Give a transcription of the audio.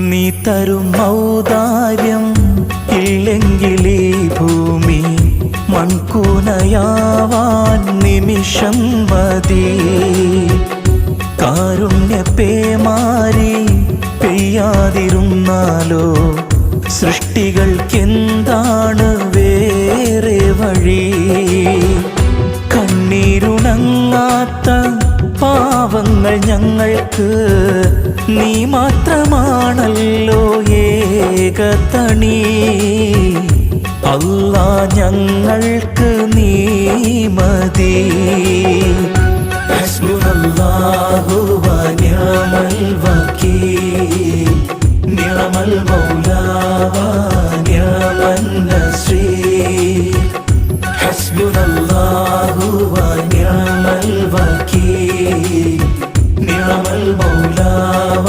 നീ തരും ഔദാര്യം ഇല്ലെങ്കിലീ ഭൂമി മൺകൂനയാവാൻ നിമിഷം മതി. കാരുണ്യപേമാരി പെയ്യാതിരുന്നാലോ സൃഷ്ടികൾക്കെന്താണ് വേറെ വഴി? കണ്ണീരുണങ്ങാത്ത പാവങ്ങൾ ഞങ്ങൾക്ക് നീ മാത്രമാണല്ലോ ഏകതണി. അല്ലാ ഞങ്ങൾക്ക് നീ മതി. ഹസ്ബുനല്ലാഹു വ നിഅമൽ വകീൽ നിഅമൽ മൗലാ വ നിഅമൻ നസീർ. ഹസ്ബുനല്ലാഹു വ നിഅമൽ വകീൽ നിഅമൽ മൗലാ വ